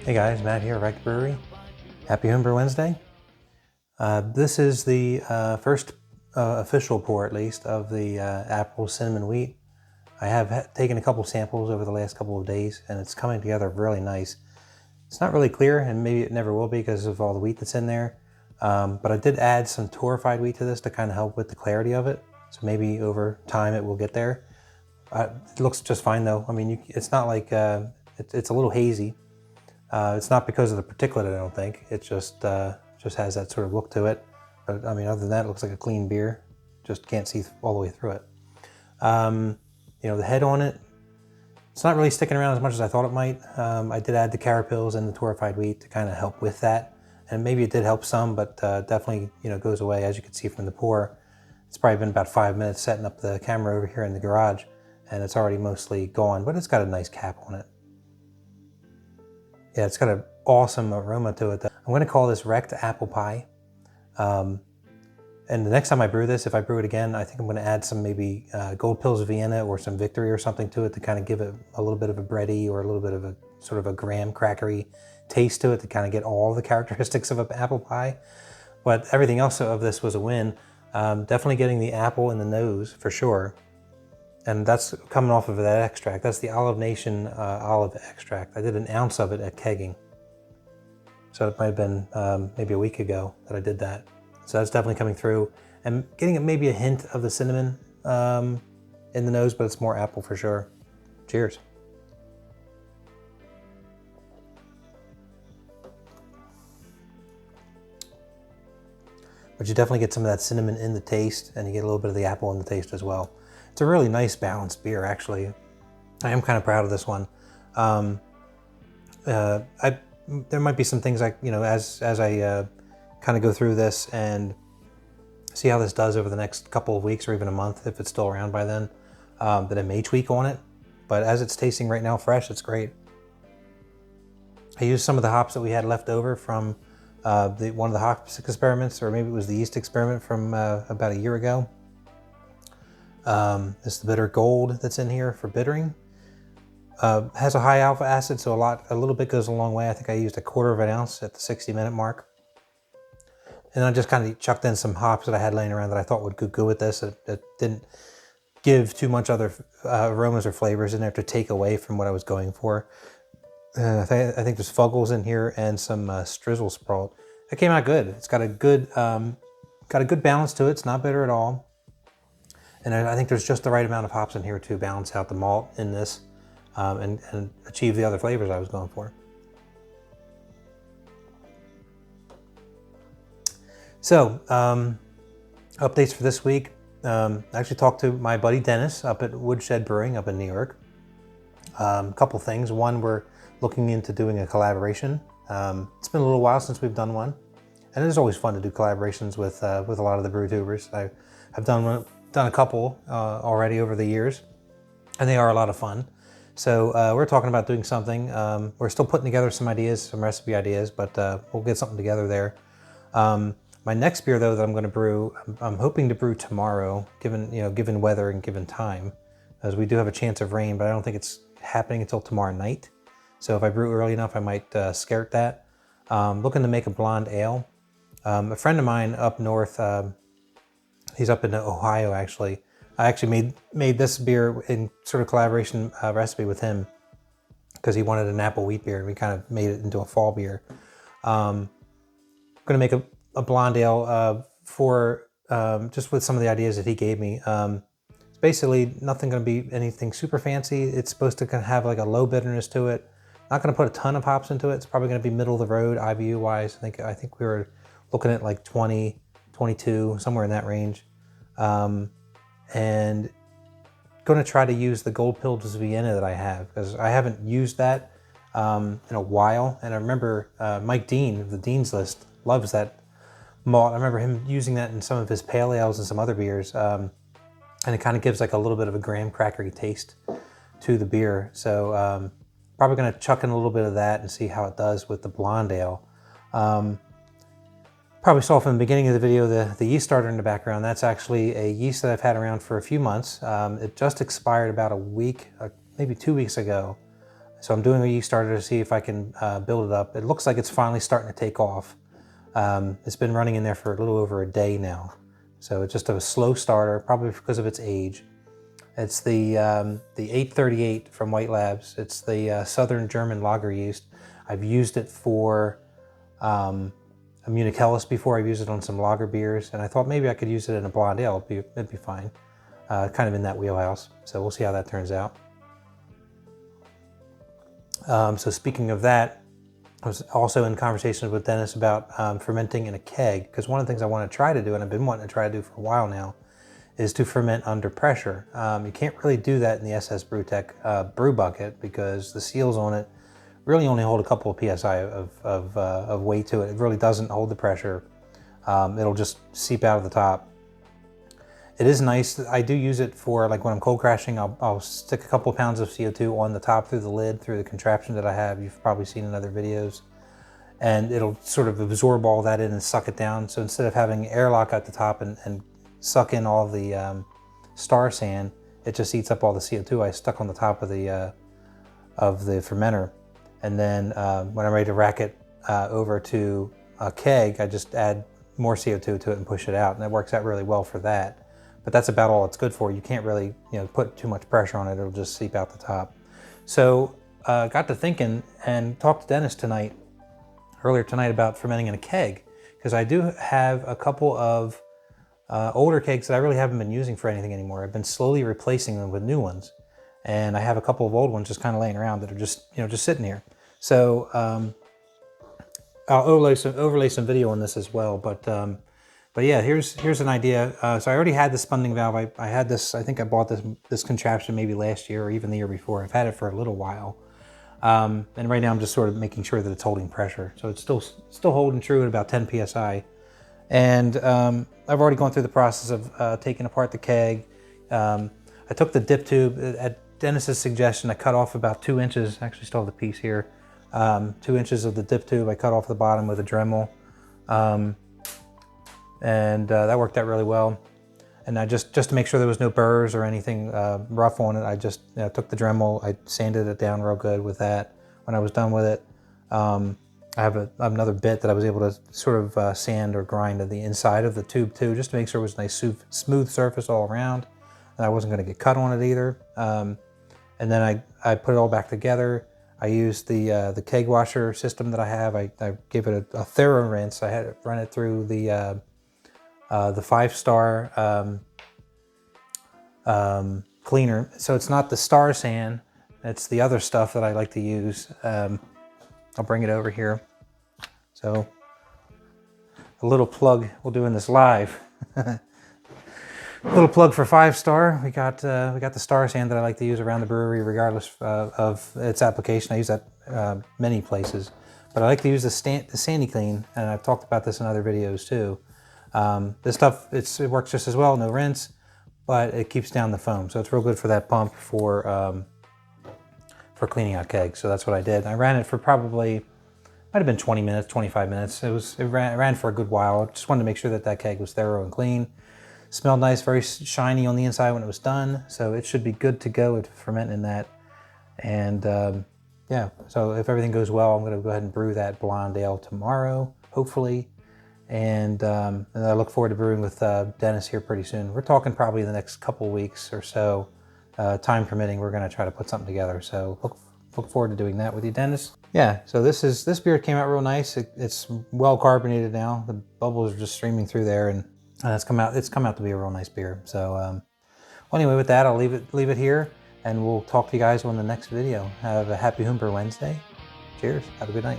Hey guys, Matt here, Wrecked Brewery. Happy Homebrew Wednesday. This is the first official pour, at least, of the apple cinnamon wheat. I have taken a couple samples over the last couple of days, and it's coming together really nice. It's not really clear, and maybe it never will be because of all the wheat that's in there. But I did add some torrefied wheat to this to kind of help with the clarity of it. So maybe over time it will get there. It looks just fine though. I mean, it's not like, it's a little hazy. It's not because of the particulate, I don't think. It just has that sort of look to it. But I mean, other than that, it looks like a clean beer. Just can't see all the way through it. You know, the head on it, it's not really sticking around as much as I thought it might. I did add the carapils and the torrefied wheat to kind of help with that. And maybe it did help some, but definitely, you know, goes away, as you can see from the pour. It's probably been about 5 minutes setting up the camera over here in the garage, and it's already mostly gone, but it's got a nice cap on it. Yeah, it's got an awesome aroma to it. I'm going to call this Wrecked Apple Pie. And the next time I brew this, if I brew it again, I think I'm going to add some maybe Gold Pills Vienna or some Victory or something to it to kind of give it a little bit of a bready or a little bit of a sort of a graham crackery taste to it to kind of get all the characteristics of an apple pie. But everything else of this was a win. Definitely getting the apple in the nose for sure. And that's coming off of that extract. That's the Olive Nation olive extract. I did an ounce of it at kegging. So it might have been maybe a week ago that I did that. So that's definitely coming through. And getting maybe a hint of the cinnamon in the nose, but it's more apple for sure. Cheers. But you definitely get some of that cinnamon in the taste, and you get a little bit of the apple in the taste as well. It's a really nice balanced beer, actually. I am kind of proud of this one. There might be some things like, you know, as I kind of go through this and see how this does over the next couple of weeks or even a month, if it's still around by then, that I may tweak on it. But as it's tasting right now fresh, it's great. I used some of the hops that we had left over from one of the hops experiments, or maybe it was the yeast experiment from about a year ago. This is the bitter gold that's in here for bittering. Has a high alpha acid, so a little bit goes a long way. I think I used 1/4 of an ounce at the 60-minute mark. And I just kind of chucked in some hops that I had laying around that I thought would go with this. It didn't give too much other aromas or flavors in there to take away from what I was going for. I think there's Fuggles in here and some Strizzle Sprout. It came out good. It's got a good balance to it. It's not bitter at all. And I think there's just the right amount of hops in here to balance out the malt in this and achieve the other flavors I was going for. So, updates for this week. I actually talked to my buddy Dennis up at Woodshed Brewing up in New York. A couple things. One, we're looking into doing a collaboration. It's been a little while since we've done one. And it is always fun to do collaborations with a lot of the brew tubers. I've done a couple already over the years, and they are a lot of fun. So we're talking about doing something. We're still putting together some ideas, some recipe ideas, but we'll get something together there. My next beer, though, that I'm going to brew, I'm hoping to brew tomorrow, given weather and given time, as we do have a chance of rain, but I don't think it's happening until tomorrow night. So if I brew early enough, I might skirt that. Looking to make a blonde ale. A friend of mine up north, he's up in Ohio, actually. I actually made this beer in sort of collaboration recipe with him because he wanted an apple wheat beer, and we kind of made it into a fall beer. I'm going to make a blonde ale for just with some of the ideas that he gave me. It's basically nothing going to be anything super fancy. It's supposed to kind of have like a low bitterness to it. Not going to put a ton of hops into it. It's probably going to be middle of the road IBU wise. I think we were looking at like 20, 22, somewhere in that range. And going to try to use the Gold Pills Vienna that I have, because I haven't used that in a while. And I remember Mike Dean of the Dean's List loves that malt. I remember him using that in some of his pale ales and some other beers. And it kind of gives like a little bit of a graham crackery taste to the beer. So probably going to chuck in a little bit of that and see how it does with the blonde ale. Probably saw from the beginning of the video the yeast starter in the background. That's actually a yeast that I've had around for a few months. It just expired about a week, maybe 2 weeks ago. So I'm doing a yeast starter to see if I can build it up. It looks like it's finally starting to take off. It's been running in there for a little over a day now. So it's just a slow starter, probably because of its age. It's the 838 from White Labs. It's the Southern German lager yeast. I've used it for a Munich Helles before. I've used it on some lager beers, and I thought maybe I could use it in a blonde ale. It'd be fine. Kind of in that wheelhouse. So we'll see how that turns out. So speaking of that, I was also in conversations with Dennis about fermenting in a keg, because one of the things I want to try to do, and I've been wanting to try to do for a while now, is to ferment under pressure. You can't really do that in the SS Brewtech brew bucket because the seals on it really only hold a couple of psi of weight to it. It really doesn't hold the pressure. It'll just seep out of the top. It is nice. I do use it for, like, when I'm cold crashing, I'll stick a couple of pounds of CO2 on the top through the lid, through the contraption that I have. You've probably seen in other videos. And it'll sort of absorb all that in and suck it down. So instead of having airlock at the top and suck in all the star sand, it just eats up all the CO2 I stuck on the top of the fermenter. And then when I'm ready to rack it over to a keg, I just add more CO2 to it and push it out. And it works out really well for that. But that's about all it's good for. You can't really, put too much pressure on it. It'll just seep out the top. So got to thinking and talked to Dennis earlier tonight about fermenting in a keg, because I do have a couple of older kegs that I really haven't been using for anything anymore. I've been slowly replacing them with new ones. And I have a couple of old ones just kind of laying around that are just sitting here. So I'll overlay some video on this as well. But yeah, here's an idea. So I already had this spunding valve. I had this, I think I bought this contraption maybe last year or even the year before. I've had it for a little while. And right now I'm just sort of making sure that it's holding pressure. So it's still holding true at about 10 PSI. And I've already gone through the process of taking apart the keg. I took the dip tube at Dennis's suggestion. I cut off about 2 inches. I actually still have the piece here. 2 inches of the dip tube. I cut off the bottom with a Dremel. And that worked out really well. And I just to make sure there was no burrs or anything rough on it, I just took the Dremel, I sanded it down real good with that. When I was done with it, I have another bit that I was able to sort of sand or grind to the inside of the tube too, just to make sure it was a nice smooth surface all around, and I wasn't going to get cut on it either. And then I put it all back together. I used the keg washer system that I have. I gave it a thorough rinse. I had it run it through the 5-star cleaner. So it's not the star sand, it's the other stuff that I like to use. I'll bring it over here. So a little plug, we're doing this live. A little plug for 5-star. We got the star sand that I like to use around the brewery, regardless of its application. I use that many places, but I like to use the Sandy Clean, and I've talked about this in other videos too. This stuff, it works just as well, no rinse, but it keeps down the foam. So it's real good for that pump for cleaning out kegs. So that's what I did. I ran it for probably, might have been 20 minutes, 25 minutes. It ran for a good while. I just wanted to make sure that keg was thorough and clean. Smelled nice, very shiny on the inside when it was done. So it should be good to go to ferment in that. And yeah, so if everything goes well, I'm going to go ahead and brew that blonde ale tomorrow, hopefully. And I look forward to brewing with Dennis here pretty soon. We're talking probably the next couple weeks or so, time permitting. We're going to try to put something together. So look forward to doing that with you, Dennis. Yeah. So this beer came out real nice. It's well carbonated now. The bubbles are just streaming through there, and it's come out to be a real nice beer. So well, anyway, with that, I'll leave it here, and we'll talk to you guys on the next video. Have a happy Homebrew Wednesday. Cheers. Have a good night.